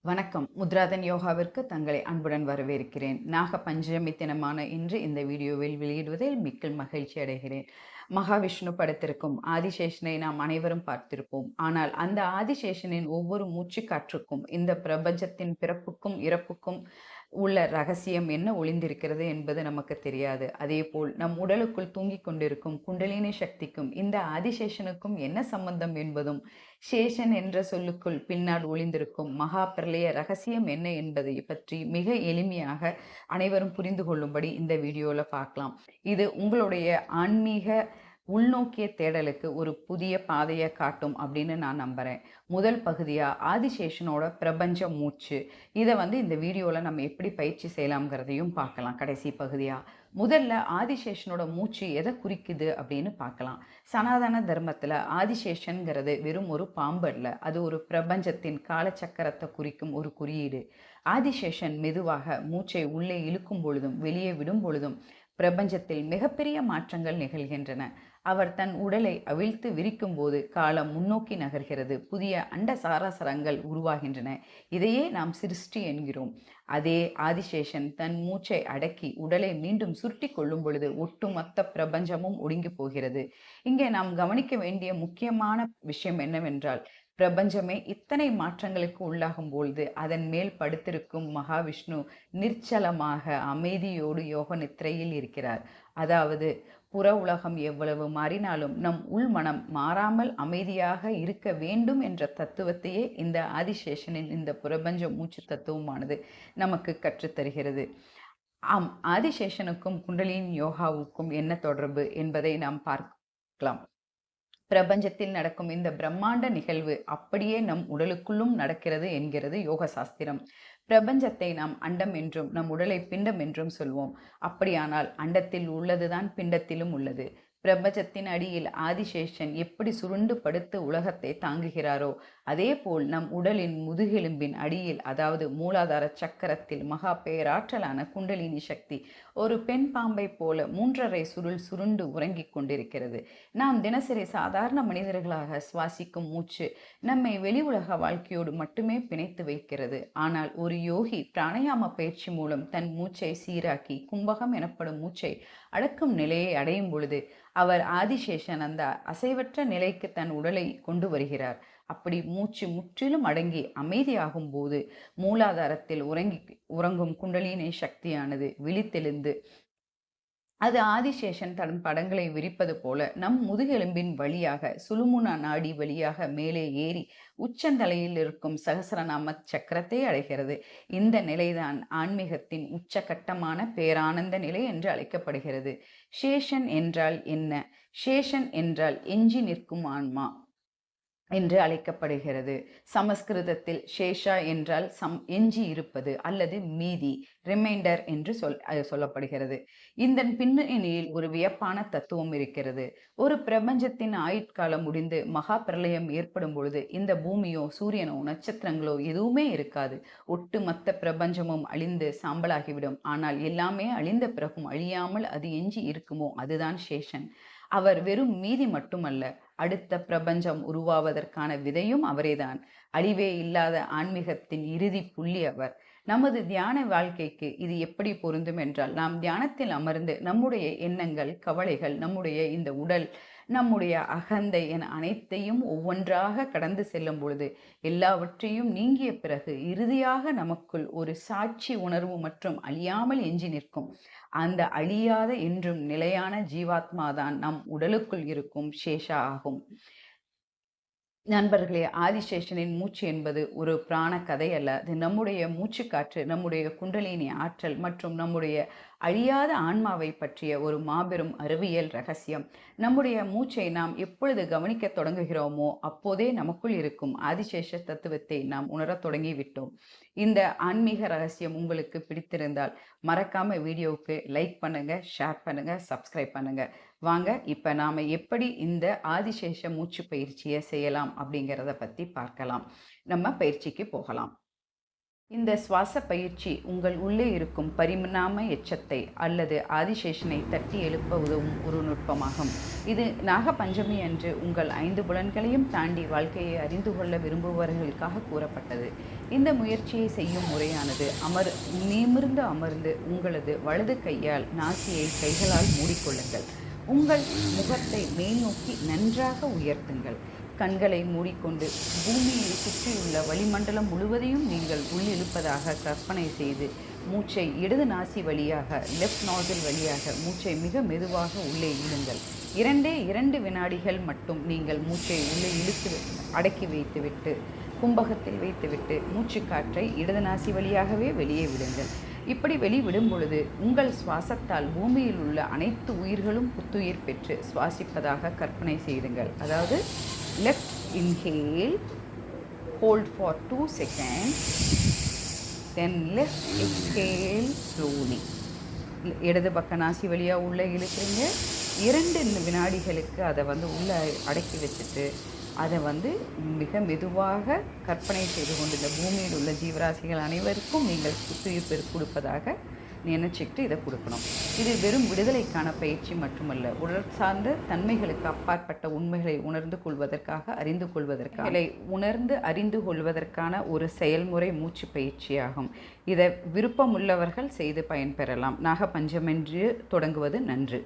வணக்கம். முத்ராதன் யோகாவிற்கு தங்களை அன்புடன் வரவேற்கிறேன். நாக பஞ்சமி தினமான இன்று இந்த வீடியோவில் வெளியிடுவதில் மிக்க மகிழ்ச்சி அடைகிறேன். மகாவிஷ்ணு படத்திற்கும் ஆதிசேஷனை நாம் அனைவரும் பார்த்திருப்போம். ஆனால் அந்த ஆதிசேஷனின் ஒவ்வொரு மூச்சு காற்றுக்கும் இந்த பிரபஞ்சத்தின் பிறப்புக்கும் இறப்புக்கும் உள்ள ரகசியம் என்ன ஒளிந்திருக்கிறது என்பது நமக்கு தெரியாது. அதேபோல் நம் உடலுக்குள் தூங்கிக் கொண்டிருக்கும் குண்டலினி சக்திக்கும் இந்த ஆதிசேஷனுக்கும் என்ன சம்பந்தம் என்பதும், சேஷன் என்ற சொல்லுக்குள் பின்னால் ஒளிந்திருக்கும் மகா பிரளய ரகசியம் என்ன என்பதை பற்றி மிக எளிமையாக அனைவரும் புரிந்து கொள்ளும்படி இந்த வீடியோல பார்க்கலாம். இது உங்களுடைய ஆன்மீக உள்நோக்கிய தேடலுக்கு ஒரு புதிய பாதையை காட்டும் அப்படின்னு நான் நம்புறேன். முதல் பகுதியா ஆதிசேஷனோட பிரபஞ்ச மூச்சு. இதை இந்த வீடியோல நம்ம எப்படி பயிற்சி செய்யலாம்ங்கிறதையும் பார்க்கலாம் கடைசி பகுதியா. முதல்ல ஆதிசேஷனோட மூச்சு எதை குறிக்குது அப்படின்னு பார்க்கலாம். சனாதன தர்மத்துல ஆதிசேஷன்கிறது வெறும் ஒரு பாம்பு அல்ல, அது ஒரு பிரபஞ்சத்தின் காலச்சக்கரத்தை குறிக்கும் ஒரு குறியீடு. ஆதிசேஷன் மெதுவாக மூச்சை உள்ளே இழுக்கும் பொழுதும் வெளியே விடும் பொழுதும் பிரபஞ்சத்தில் மிகப்பெரிய மாற்றங்கள் நிகழ்கின்றன. அவர் தன் உடலை அவிழ்த்து விரிக்கும் போது காலம் முன்னோக்கி நகர்கிறது, புதிய அண்ட சாராசரங்கள் உருவாகின்றன. இதையே நாம் சிருஷ்டி என்கிறோம். அதே ஆதிசேஷன் தன் மூச்சை அடக்கி உடலை மீண்டும் சுருட்டி கொள்ளும் பொழுது ஒட்டுமொத்த பிரபஞ்சமும் ஒடுங்கி போகிறது. இங்கே நாம் கவனிக்க வேண்டிய முக்கியமான விஷயம் என்னவென்றால், பிரபஞ்சமே இத்தனை மாற்றங்களுக்கு உள்ளாகும் பொழுது அதன் மேல் படுத்திருக்கும் மகாவிஷ்ணு நிர்ச்சலமாக அமைதியோடு யோக நித்திரையில் இருக்கிறார். அதாவது புற உலகம் எவ்வளவு மாறினாலும் நம் உள்மனம் மாறாமல் அமைதியாக இருக்க வேண்டும் என்ற தத்துவத்தையே இந்த ஆதிசேஷனின் இந்த பிரபஞ்ச மூச்சு தத்துவமானது நமக்கு கற்றுத்தருகிறது. ஆம், ஆதிசேஷனுக்கும் குண்டலினி யோகாவுக்கும் என்ன தொடர்பு என்பதை நாம் பார்க்கலாம். பிரபஞ்சத்தில் நடக்கும் இந்த பிரம்மாண்ட நிகழ்வு அப்படியே நம் உடலுக்குள்ளும் நடக்கிறது என்கிறது யோக சாஸ்திரம். பிரபஞ்சத்தை நாம் அண்டம் என்றும் நம் உடலை பிண்டம் என்றும் சொல்வோம். அப்படியானால் அண்டத்தில் உள்ளதுதான் பிண்டத்திலும் உள்ளது. பிரபஞ்சத்தின் அடியில் ஆதிசேஷன் எப்படி சுருண்டு படுத்து உலகத்தை தாங்குகிறாரோ அதே போல் நம் உடலின் முதுகெலும்பின் அடியில், அதாவது மூலாதார சக்கரத்தில் மகா பேராற்றலான குண்டலினி சக்தி ஒரு பெண் பாம்பை போல 3½ சுருள் சுருண்டு உறங்கிக் கொண்டிருக்கிறது. நாம் தினசரி சாதாரண மனிதர்களாக சுவாசிக்கும் மூச்சு நம்மை வெளி உலக வாழ்க்கையோடு மட்டுமே பிணைத்து வைக்கிறது. ஆனால் ஒரு யோகி பிராணாயாம பயிற்சி மூலம் தன் மூச்சை சீராக்கி கும்பகம் எனப்படும் மூச்சை அடக்கும் நிலையை அடையும் பொழுது அவர் ஆதிசேஷன் அந்த அசைவற்ற நிலைக்கு தன் உடலை கொண்டு வருகிறார். அப்படி மூச்சு முற்றிலும் அடங்கி அமைதியாகும் போது மூலாதாரத்தில் உறங்கும் குண்டலினி சக்தியானது விழித்தெழுந்து அது ஆதிசேஷன் தன் படங்களை விரிப்பது போல நம் முதுகெலும்பின் வழியாக சுழுமுனா நாடி வழியாக மேலே ஏறி உச்சந்தலையில் இருக்கும் சகசரநாம சக்கரத்தை அடைகிறது. இந்த நிலைதான் ஆன்மீகத்தின் உச்சகட்டமான பேரானந்த நிலை என்று அழைக்கப்படுகிறது. சேஷன் என்றால் என்ன? சேஷன் என்றால் எஞ்சி நிற்கும் ஆன்மா என்று அழைக்கப்படுகிறது. சமஸ்கிருதத்தில் சேஷா என்றால் எஞ்சி இருப்பது அல்லது மீதி, ரிமைண்டர் என்று சொல்லப்படுகிறது. இந்த பின்னணியில் ஒரு வியப்பான தத்துவம் இருக்கிறது. ஒரு பிரபஞ்சத்தின் ஆயுட்காலம் முடிந்து மகா பிரளயம் ஏற்படும் பொழுது இந்த பூமியோ சூரியனோ நட்சத்திரங்களோ எதுவுமே இருக்காது. ஒட்டுமொத்த பிரபஞ்சமும் அழிந்து சாம்பலாகிவிடும். ஆனால் எல்லாமே அழிந்த பிறகும் அழியாமல் அது எஞ்சி இருக்குமோ அதுதான் சேஷன். அவர் வெறும் மீதி மட்டுமல்ல, அடுத்த பிரபஞ்சம் உருவாவதற்கான விதையும் அவரேதான். அழிவே இல்லாத ஆன்மீகத்தின் இறுதி புள்ளி அவர். நமது தியான வாழ்க்கைக்கு இது எப்படி பொருந்தும் என்றால், நாம் தியானத்தில் அமர்ந்து நம்முடைய எண்ணங்கள், கவலைகள், நம்முடைய இந்த உடல், நம்முடைய அகந்தை என அனைத்தையும் ஒவ்வொன்றாக கடந்து செல்லும் பொழுது எல்லாவற்றையும் நீங்கிய பிறகு இறுதியாக நமக்குள் ஒரு சாட்சி உணர்வு மற்றும் அழியாமல் எஞ்சி நிற்கும் அந்த அழியாத என்றும் நிலையான ஜீவாத்மாதான் நம் உடலுக்குள் இருக்கும் சேஷா ஆகும். நண்பர்களே, ஆதிசேஷனின் மூச்சு என்பது ஒரு பிராண கதை அல்ல. அது நம்முடைய மூச்சு காற்று, நம்முடைய குண்டலினி ஆற்றல் மற்றும் நம்முடைய அழியாத ஆன்மாவை பற்றிய ஒரு மாபெரும் அறிவியல் ரகசியம். நம்முடைய மூச்சை நாம் எப்பொழுது கவனிக்க தொடங்குகிறோமோ அப்போதே நமக்குள் இருக்கும் ஆதிசேஷ தத்துவத்தை நாம் உணரத் தொடங்கிவிட்டோம். இந்த ஆன்மீக ரகசியம் உங்களுக்கு பிடித்திருந்தால் மறக்காம வீடியோவுக்கு லைக் பண்ணுங்க, ஷேர் பண்ணுங்க, சப்ஸ்கிரைப் பண்ணுங்க. வாங்க இப்ப நாம எப்படி இந்த ஆதிசேஷ மூச்சு பயிற்சியை செய்யலாம் அப்படிங்கிறத பத்தி பார்க்கலாம். நம்ம பயிற்சிக்கு போகலாம். இந்த சுவாச பயிற்சி உங்கள் உள்ளே இருக்கும் பரிணாம எச்சத்தை அல்லது ஆதிசேஷனை தட்டி எழுப்ப உதவும் ஒரு நுட்பமாகும். இது நாக பஞ்சமி அன்று உங்கள் 5 புலன்களையும் தாண்டி வாழ்க்கையை அறிந்து கொள்ள விரும்புபவர்களுக்காக கூறப்பட்டது. இந்த முயற்சியை செய்யும் முறையானது நிமிர்ந்து அமர்ந்து உங்களது வலது கையால் நாசியை கைகளால் மூடிக்கொள்ளுங்கள். உங்கள் முகத்தை மேல் நோக்கி நன்றாக உயர்த்துங்கள். கண்களை மூடிக்கொண்டு பூமியை சுற்றியுள்ள வளிமண்டலம் முழுவதையும் நீங்கள் உள்ளிழுப்பதாக கற்பனை செய்து மூச்சை இடது நாசி வழியாக லெஃப்ட் நாசில் வழியாக மூச்சை மிக மெதுவாக உள்ளே இழுங்கள். 2 வினாடிகள் மட்டும் நீங்கள் மூச்சை உள்ளே இழுத்து அடக்கி வைத்துவிட்டு கும்பகத்தில் வைத்துவிட்டு மூச்சு காற்றை இடது நாசி வழியாகவே வெளியே விடுங்கள். இப்படி வெளிவிடும் பொழுது உங்கள் சுவாசத்தால் பூமியில் உள்ள அனைத்து உயிர்களும் புத்துயிர் பெற்று சுவாசிப்பதாக கற்பனை செய்துங்கள். அதாவது left inhale, hold for 2 seconds, then left exhale slowly. இடது பக்க நாசி வழியாக உள்ளே இழுக்கிறீங்க. 2 வினாடிகளுக்கு அதை உள்ளே அடக்கி வச்சுட்டு அதை மிக மெதுவாக கற்பனை செய்து கொண்டு இந்த பூமியில் உள்ள ஜீவராசிகள் அனைவருக்கும் நீங்கள் புத்துயிர் கொடுப்பதாக நினைச்சிக்கிட்டு இதை கொடுக்கணும். இது வெறும் விடுதலைக்கான பயிற்சி மட்டுமல்ல, உடல் சார்ந்த தன்மைகளுக்கு அப்பாற்பட்ட உண்மைகளை அறிந்து கொள்வதற்கான ஒரு செயல்முறை மூச்சு பயிற்சியாகும். இதை விருப்பமுள்ளவர்கள் செய்து பயன்பெறலாம். நாக பஞ்சமென்று தொடங்குவது நன்று.